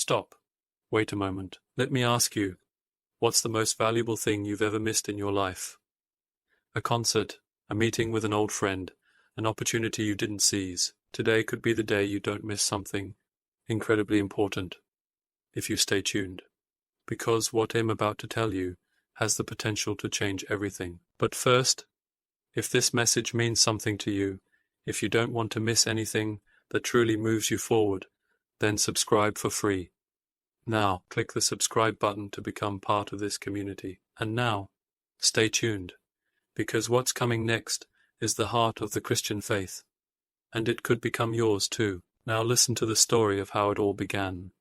Stop. Wait a moment. Let me ask you, what's the most valuable thing you've ever missed in your life? A concert, a meeting with an old friend, an opportunity you didn't seize. Today could be the day you don't miss something incredibly important, if you stay tuned. Because what I'm about to tell you has the potential to change everything. But first, if this message means something to you, if you don't want to miss anything that truly moves you forward, then subscribe for free. Now, click the subscribe button to become part of this community. And now, stay tuned, because what's coming next is the heart of the Christian faith, and it could become yours too. Now listen to the story of how it all began.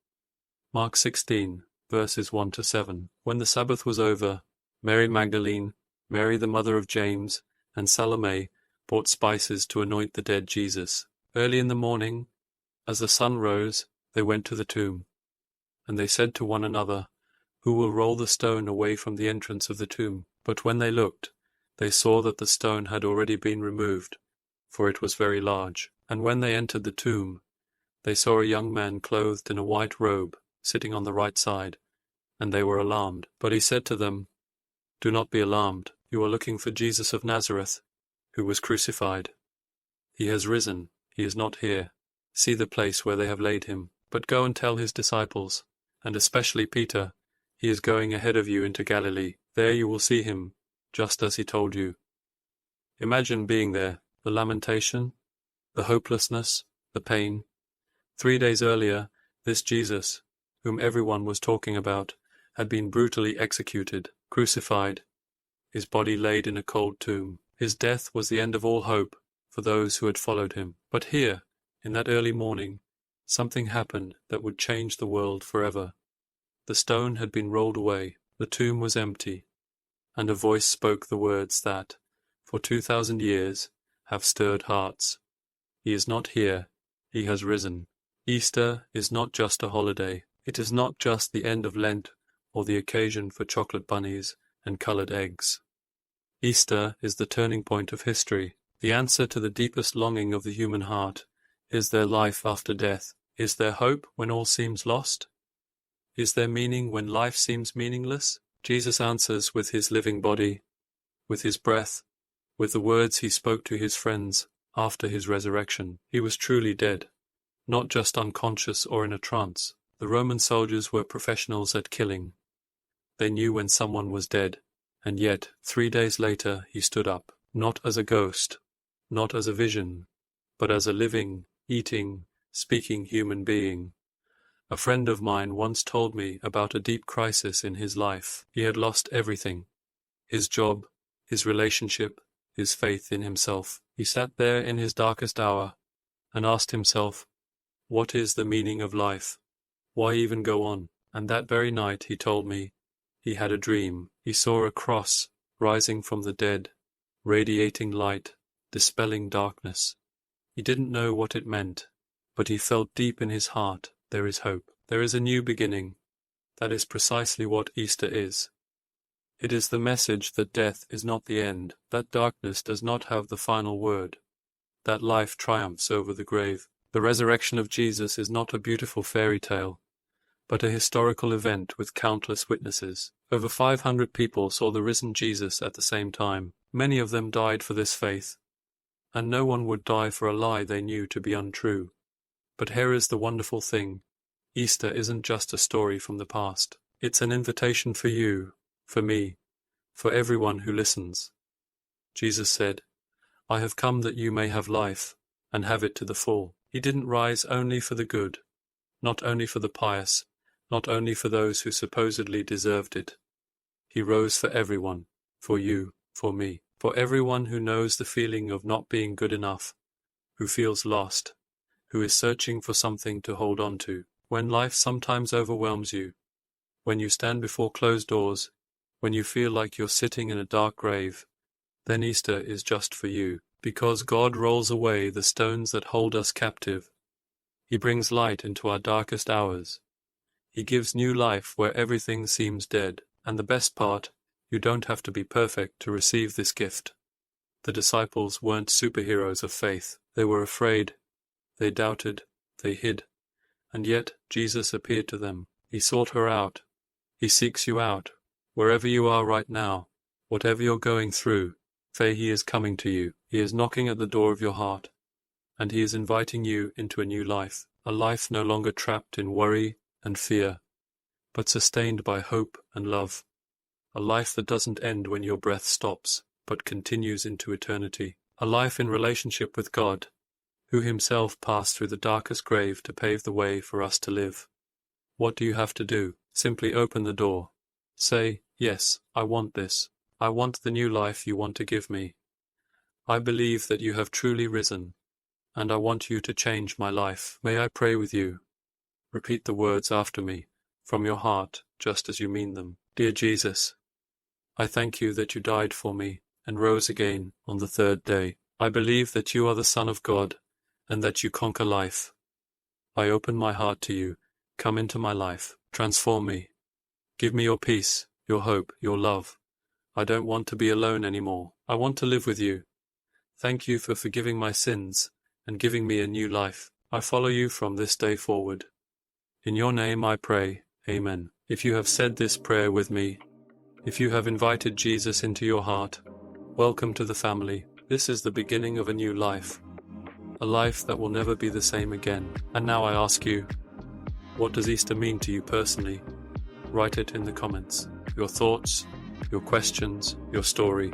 Mark 16, verses 1 to 7. When the Sabbath was over, Mary Magdalene, Mary the mother of James, and Salome bought spices to anoint the dead Jesus. Early in the morning, as the sun rose, they went to the tomb. And they said to one another, "Who will roll the stone away from the entrance of the tomb?" But when they looked, they saw that the stone had already been removed, for it was very large. And when they entered the tomb, they saw a young man clothed in a white robe, sitting on the right side, and they were alarmed. But he said to them, "Do not be alarmed. You are looking for Jesus of Nazareth, who was crucified. He has risen. He is not here. See the place where they have laid him. But go and tell his disciples, and especially Peter, he is going ahead of you into Galilee. There you will see him, just as he told you." Imagine being there, the lamentation, the hopelessness, the pain. 3 days earlier, this Jesus, whom everyone was talking about, had been brutally executed, crucified, his body laid in a cold tomb. His death was the end of all hope for those who had followed him. But here, in that early morning, something happened that would change the world forever. The stone had been rolled away, the tomb was empty, and a voice spoke the words that, for 2,000 years, have stirred hearts. He is not here, he has risen. Easter is not just a holiday. It is not just the end of Lent or the occasion for chocolate bunnies and colored eggs. Easter is the turning point of history, the answer to the deepest longing of the human heart. Is there life after death? Is there hope when all seems lost? Is there meaning when life seems meaningless? Jesus answers with his living body, with his breath, with the words he spoke to his friends after his resurrection. He was truly dead, not just unconscious or in a trance. The Roman soldiers were professionals at killing. They knew when someone was dead, and yet 3 days later he stood up, not as a ghost, not as a vision, but as a living, eating, speaking human being. A friend of mine once told me about a deep crisis in his life. He had lost everything: his job, his relationship, his faith in himself. He sat there in his darkest hour and asked himself, "What is the meaning of life? Why even go on?" And that very night, he told me, he had a dream. He saw a cross rising from the dead, radiating light, dispelling darkness. He didn't know what it meant, but he felt deep in his heart, there is hope. There is a new beginning. That is precisely what Easter is. It is the message that death is not the end, that darkness does not have the final word, that life triumphs over the grave. The resurrection of Jesus is not a beautiful fairy tale, but a historical event with countless witnesses. Over 500 people saw the risen Jesus at the same time. Many of them died for this faith, and no one would die for a lie they knew to be untrue. But here is the wonderful thing. Easter isn't just a story from the past. It's an invitation for you, for me, for everyone who listens. Jesus said, "I have come that you may have life, and have it to the full." He didn't rise only for the good, not only for the pious, not only for those who supposedly deserved it. He rose for everyone, for you, for me, for everyone who knows the feeling of not being good enough, who feels lost, who is searching for something to hold on to. When life sometimes overwhelms you, when you stand before closed doors, when you feel like you're sitting in a dark grave, then Easter is just for you, because God rolls away the stones that hold us captive. He brings light into our darkest hours. He gives new life where everything seems dead. And the best part, you don't have to be perfect to receive this gift. The disciples weren't superheroes of faith. They were afraid, they doubted, they hid, And yet Jesus appeared to them. He sought her out. He seeks you out. Wherever you are right now, whatever you're going through, He is coming to you. He is knocking at the door of your heart, and He is inviting you into a new life, a life no longer trapped in worry and fear, but sustained by hope and love, a life that doesn't end when your breath stops, but continues into eternity, a life in relationship with God, who Himself passed through the darkest grave to pave the way for us to live. What do you have to do? Simply open the door. Say, "Yes, I want this. I want the new life you want to give me. I believe that you have truly risen, and I want you to change my life. May I pray with you?" Repeat the words after me, from your heart, just as you mean them. Dear Jesus, I thank you that you died for me and rose again on the third day. I believe that you are the Son of God and that you conquer life. I open my heart to you. Come into my life. Transform me. Give me your peace, your hope, your love. I don't want to be alone anymore. I want to live with you. Thank you for forgiving my sins and giving me a new life. I follow you from this day forward. In your name I pray. Amen. If you have said this prayer with me, if you have invited Jesus into your heart, welcome to the family. This is the beginning of a new life, a life that will never be the same again. And now I ask you, what does Easter mean to you personally? Write it in the comments. Your thoughts, your questions, your story.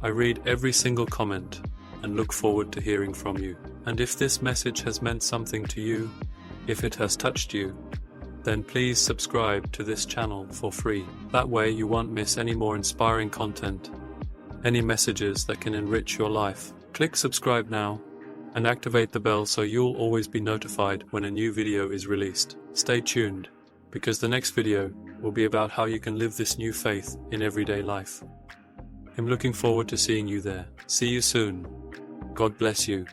I read every single comment and look forward to hearing from you. And if this message has meant something to you, if it has touched you, then please subscribe to this channel for free. That way you won't miss any more inspiring content, any messages that can enrich your life. Click subscribe now and activate the bell so you'll always be notified when a new video is released. Stay tuned, because the next video will be about how you can live this new faith in everyday life. I'm looking forward to seeing you there. See you soon. God bless you.